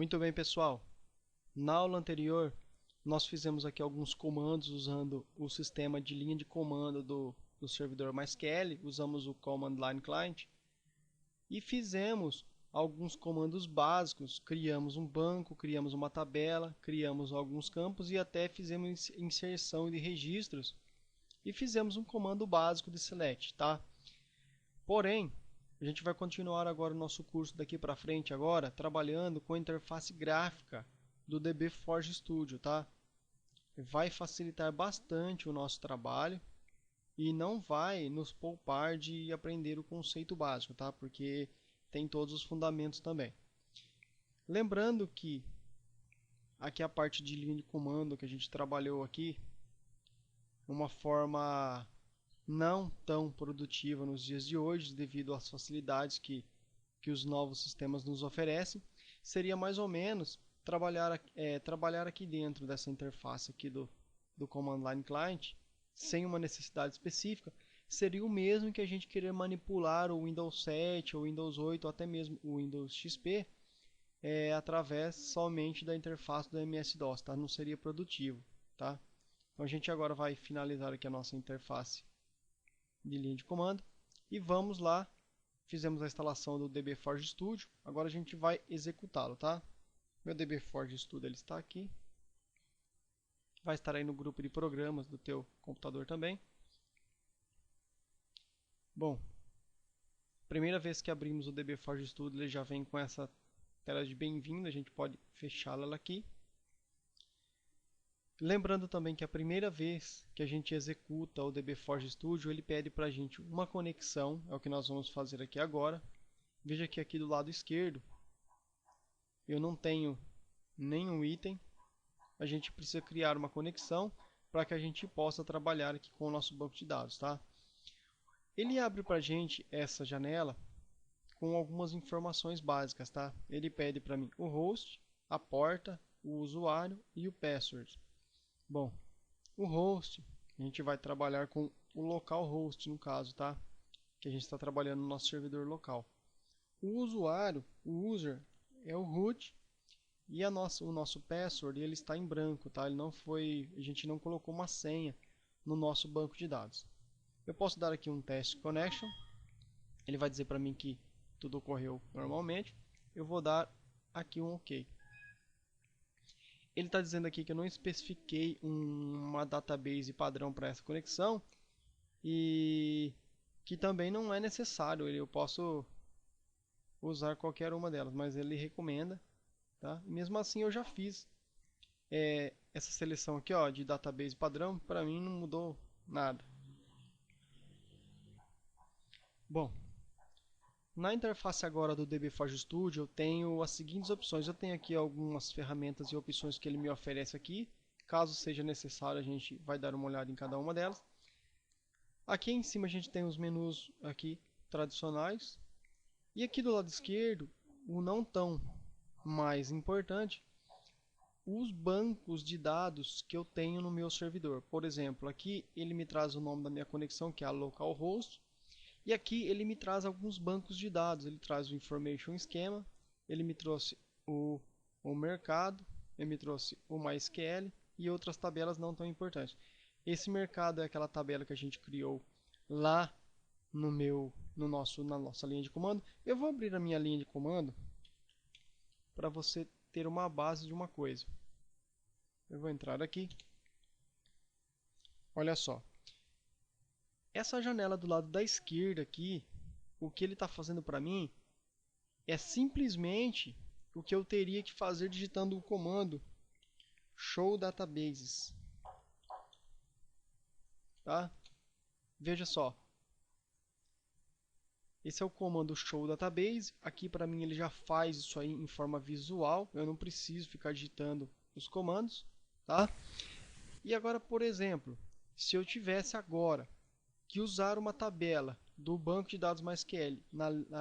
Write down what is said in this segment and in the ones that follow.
Muito bem, pessoal. Na aula anterior, nós fizemos aqui alguns comandos usando o sistema de linha de comando do servidor MySQL. Usamos o Command Line Client e fizemos alguns comandos básicos. Criamos um banco, criamos uma tabela, criamos alguns campos e até fizemos inserção de registros e fizemos um comando básico de select, tá? Porém, a gente vai continuar agora o nosso curso daqui para frente agora, trabalhando com a interface gráfica do DB Forge Studio, tá? Vai facilitar bastante o nosso trabalho e não vai nos poupar de aprender o conceito básico, tá? Porque tem todos os fundamentos também. Lembrando que aqui a parte de linha de comando que a gente trabalhou aqui, uma forma não tão produtiva nos dias de hoje, devido às facilidades que os novos sistemas nos oferecem, seria mais ou menos trabalhar aqui dentro dessa interface aqui do Command Line Client, sem uma necessidade específica, seria o mesmo que a gente querer manipular o Windows 7, ou Windows 8, ou até mesmo o Windows XP, através somente da interface do MS-DOS, tá? Não seria produtivo, tá? Então a gente agora vai finalizar aqui a nossa interface de linha de comando e vamos lá. Fizemos a instalação do DB Forge Studio, agora a gente vai executá-lo, tá? Meu DB Forge Studio ele está aqui, vai estar aí no grupo de programas do teu computador também. Bom, primeira vez que abrimos o DB Forge Studio, ele já vem com essa tela de bem-vindo, a gente pode fechá-la aqui. Lembrando também que a primeira vez que a gente executa o DB Forge Studio, ele pede para a gente uma conexão, é o que nós vamos fazer aqui agora. Veja que aqui do lado esquerdo, eu não tenho nenhum item, a gente precisa criar uma conexão para que a gente possa trabalhar aqui com o nosso banco de dados, tá? Ele abre para a gente essa janela com algumas informações básicas, tá? Ele pede para mim o host, a porta, o usuário e o password. Bom, o host, a gente vai trabalhar com o localhost no caso, tá? Que a gente está trabalhando no nosso servidor local. O usuário, o user, é o root e o nosso password ele está em branco, tá? Ele não foi, a gente não colocou uma senha no nosso banco de dados. Eu posso dar aqui um test connection. Ele vai dizer para mim que tudo ocorreu normalmente. Eu vou dar aqui um OK. Ele está dizendo aqui que eu não especifiquei uma database padrão para essa conexão e que também não é necessário, eu posso usar qualquer uma delas, mas ele recomenda, tá? E mesmo assim eu já fiz essa seleção aqui, ó, de database padrão, para mim não mudou nada. Bom, na interface agora do DB Forge Studio eu tenho as seguintes opções. Eu tenho aqui algumas ferramentas e opções que ele me oferece aqui. Caso seja necessário, a gente vai dar uma olhada em cada uma delas. Aqui em cima a gente tem os menus aqui tradicionais. E aqui do lado esquerdo, o não tão mais importante, os bancos de dados que eu tenho no meu servidor. Por exemplo, aqui ele me traz o nome da minha conexão, que é a localhost. E aqui ele me traz alguns bancos de dados. Ele traz o Information Schema, ele me trouxe o mercado, ele me trouxe o MySQL e outras tabelas não tão importantes. Esse mercado é aquela tabela que a gente criou lá na nossa linha de comando. Eu vou abrir a minha linha de comando para você ter uma base de uma coisa. Eu vou entrar aqui. Olha só. Essa janela do lado da esquerda aqui, o que ele está fazendo para mim é simplesmente o que eu teria que fazer digitando o comando show databases. Tá? Veja só. Esse é o comando show database. Aqui para mim ele já faz isso aí em forma visual. Eu não preciso ficar digitando os comandos. Tá? E agora, por exemplo, se eu tivesse agora que usar uma tabela do banco de dados MySQL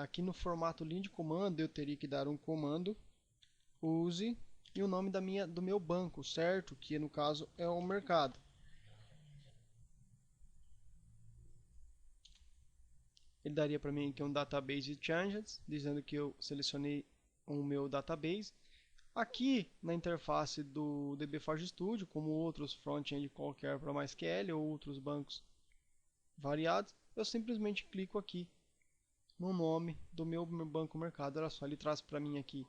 aqui no formato linha de comando, eu teria que dar um comando use e o nome do meu banco, certo? Que no caso é o mercado. Ele daria para mim aqui um database changes, dizendo que eu selecionei o meu database. Aqui na interface do DB Forge Studio, como outros front-end qualquer para MySQL ou outros bancos variados, eu simplesmente clico aqui no nome do meu banco mercado. Olha só, ele traz para mim aqui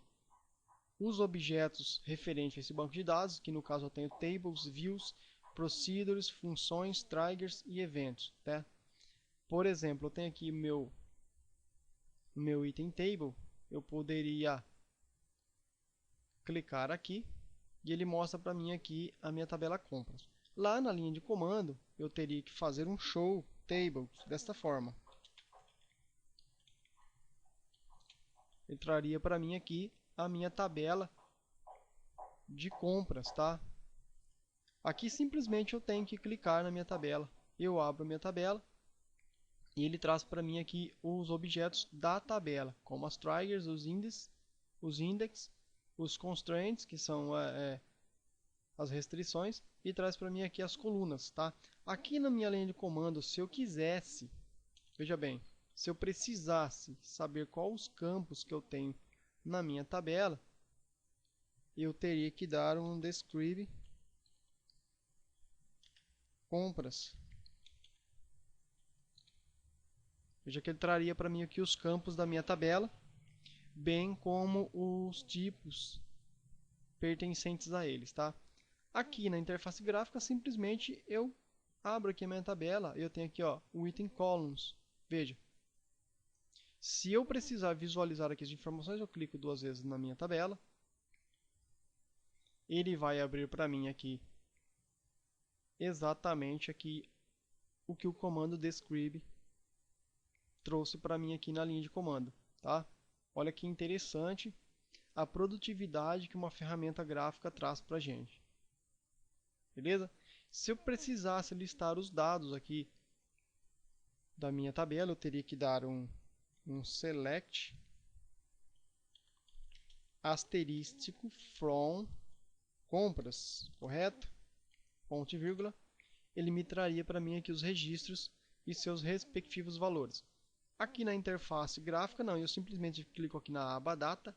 os objetos referentes a esse banco de dados, que no caso eu tenho tables, views, procedures, funções, triggers e eventos, tá? Por exemplo, eu tenho aqui meu item table, eu poderia clicar aqui e ele mostra para mim aqui a minha tabela compras. Lá na linha de comando, eu teria que fazer um show tables desta forma. Ele traria para mim aqui a minha tabela de compras, tá? Aqui simplesmente eu tenho que clicar na minha tabela. Eu abro a minha tabela e ele traz para mim aqui os objetos da tabela, como as triggers, os index, os constraints, que são as restrições, e traz para mim aqui as colunas, tá? Aqui na minha linha de comando, se eu quisesse, veja bem, se eu precisasse saber quais os campos que eu tenho na minha tabela, eu teria que dar um describe compras. Veja que ele traria para mim aqui os campos da minha tabela, bem como os tipos pertencentes a eles, tá? Aqui na interface gráfica, simplesmente eu abro aqui a minha tabela, eu tenho aqui, ó, o item columns. Veja, se eu precisar visualizar aqui as informações, eu clico duas vezes na minha tabela. Ele vai abrir para mim aqui exatamente aqui o que o comando describe trouxe para mim aqui na linha de comando, tá? Olha que interessante a produtividade que uma ferramenta gráfica traz para a gente. Beleza? Se eu precisasse listar os dados aqui da minha tabela, eu teria que dar um select asterístico from compras, correto? Ponto e vírgula. Ele me traria para mim aqui os registros e seus respectivos valores. Aqui na interface gráfica, não, eu simplesmente clico aqui na aba data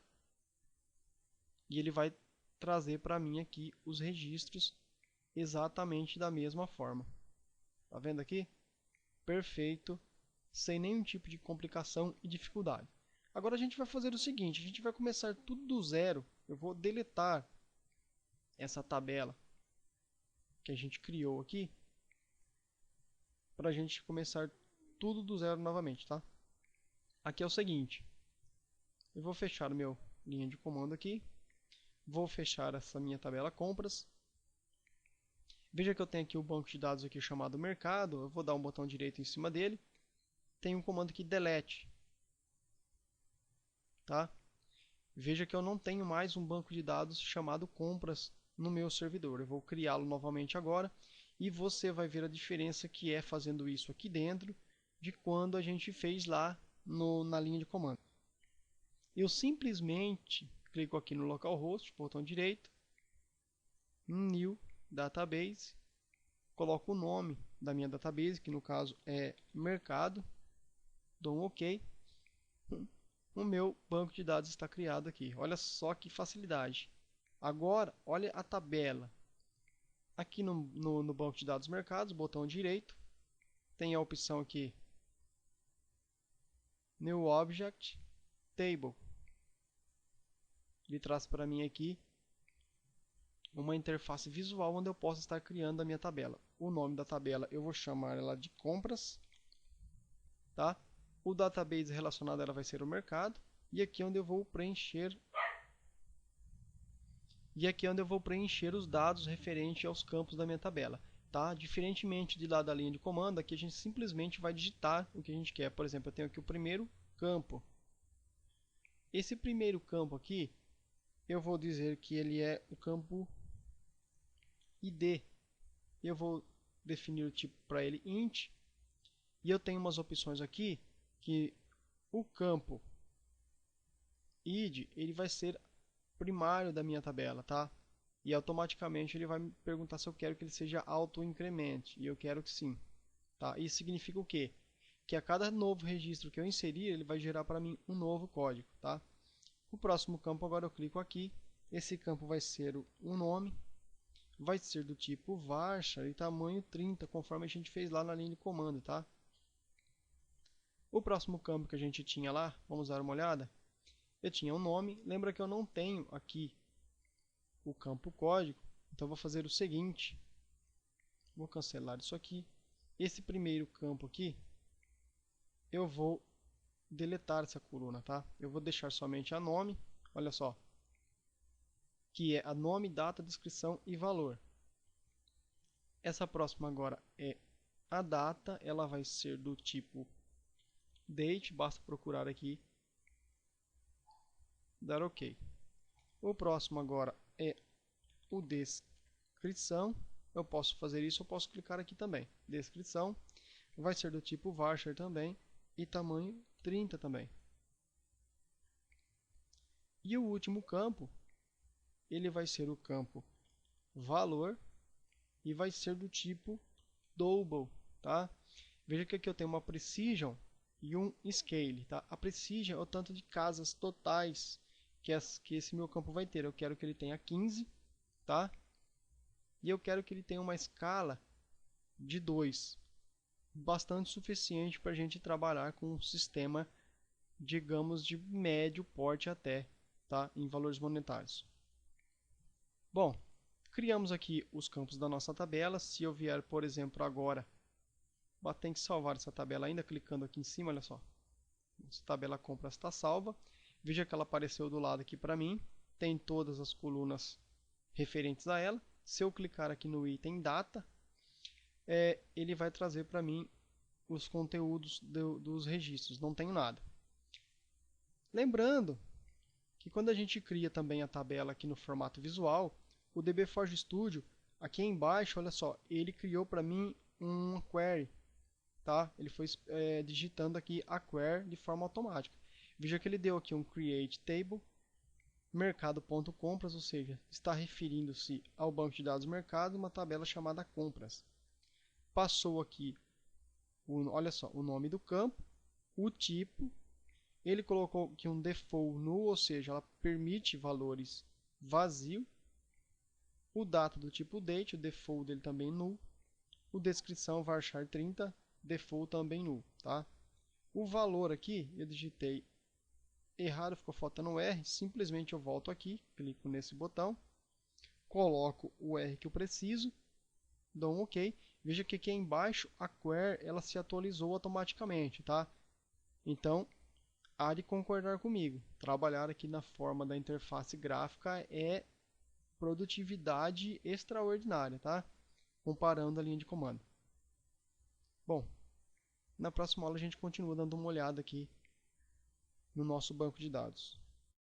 e ele vai trazer para mim aqui os registros exatamente da mesma forma. Tá vendo aqui? Perfeito, sem nenhum tipo de complicação e dificuldade. Agora a gente vai fazer o seguinte, a gente vai começar tudo do zero. Eu vou deletar essa tabela que a gente criou aqui para a gente começar tudo do zero novamente, tá? Aqui é o seguinte, eu vou fechar meu linha de comando aqui, vou fechar essa minha tabela compras. Veja que eu tenho aqui o banco de dados aqui chamado mercado, eu vou dar um botão direito em cima dele, tem um comando aqui delete, tá? Veja que eu não tenho mais um banco de dados chamado compras no meu servidor, eu vou criá-lo novamente agora e você vai ver a diferença que é fazendo isso aqui dentro de quando a gente fez lá na linha de comando. Eu simplesmente clico aqui no localhost, botão direito, new database, coloco o nome da minha database, que no caso é mercado, dou um OK. O meu banco de dados está criado aqui. Olha só que facilidade. Agora, olha a tabela. Aqui no banco de dados mercados, botão direito, tem a opção aqui New Object Table. Ele traz para mim aqui uma interface visual onde eu posso estar criando a minha tabela. O nome da tabela eu vou chamar ela de compras, tá? O database relacionado a ela vai ser o mercado e aqui é onde eu vou preencher os dados referentes aos campos da minha tabela, tá? Diferentemente de lá da linha de comando, aqui a gente simplesmente vai digitar o que a gente quer. Por exemplo, eu tenho aqui o primeiro campo. Esse primeiro campo aqui, eu vou dizer que ele é o campo ID. Eu vou definir o tipo para ele int. E eu tenho umas opções aqui que o campo id ele vai ser primário da minha tabela, tá? E automaticamente ele vai me perguntar se eu quero que ele seja auto-incremente. E eu quero que sim, tá? Isso significa o quê? Que a cada novo registro que eu inserir, ele vai gerar para mim um novo código, tá? O próximo campo agora eu clico aqui Esse campo vai ser o nome, vai ser do tipo varchar e tamanho 30, conforme a gente fez lá na linha de comando, tá? O próximo campo que a gente tinha lá, vamos dar uma olhada. Eu tinha um nome, lembra que eu não tenho aqui o campo código, então eu vou fazer o seguinte, vou cancelar isso aqui. Esse primeiro campo aqui, eu vou deletar essa coluna, tá? Eu vou deixar somente a nome, olha só, que é a nome, data, descrição e valor. Essa próxima agora é a data, ela vai ser do tipo date, basta procurar aqui, dar OK. O próximo agora é o descrição, eu posso fazer isso, eu posso clicar aqui também. Descrição, vai ser do tipo varchar também e tamanho 30 também. E o último campo, ele vai ser o campo valor e vai ser do tipo double, tá? Veja que aqui eu tenho uma precision e um scale, tá? A precision é o tanto de casas totais que esse meu campo vai ter. Eu quero que ele tenha 15, tá? E eu quero que ele tenha uma escala de 2, bastante suficiente para a gente trabalhar com um sistema, digamos, de médio porte até, tá? Em valores monetários. Bom, criamos aqui os campos da nossa tabela. Se eu vier, por exemplo, agora, tem que salvar essa tabela ainda, clicando aqui em cima, olha só. Essa tabela compras está salva. Veja que ela apareceu do lado aqui para mim. Tem todas as colunas referentes a ela. Se eu clicar aqui no item data, ele vai trazer para mim os conteúdos dos registros. Não tenho nada. Lembrando que quando a gente cria também a tabela aqui no formato visual, o dbForge Studio, aqui embaixo, olha só, ele criou para mim uma query, tá? Ele foi digitando aqui a query de forma automática. Veja que ele deu aqui um create table, mercado.compras, ou seja, está referindo-se ao banco de dados mercado, uma tabela chamada compras. Passou aqui, olha só, o nome do campo, o tipo, ele colocou aqui um default null, ou seja, ela permite valores vazio, o data do tipo date, o default dele também null, o descrição varchar 30, default também null, tá? O valor aqui, eu digitei errado, ficou faltando um R, simplesmente eu volto aqui, clico nesse botão, coloco o R que eu preciso, dou um OK. Veja que aqui embaixo a query ela se atualizou automaticamente, tá? Então, há de concordar comigo, trabalhar aqui na forma da interface gráfica é produtividade extraordinária, tá? Comparando a linha de comando. Bom, na próxima aula a gente continua dando uma olhada aqui no nosso banco de dados.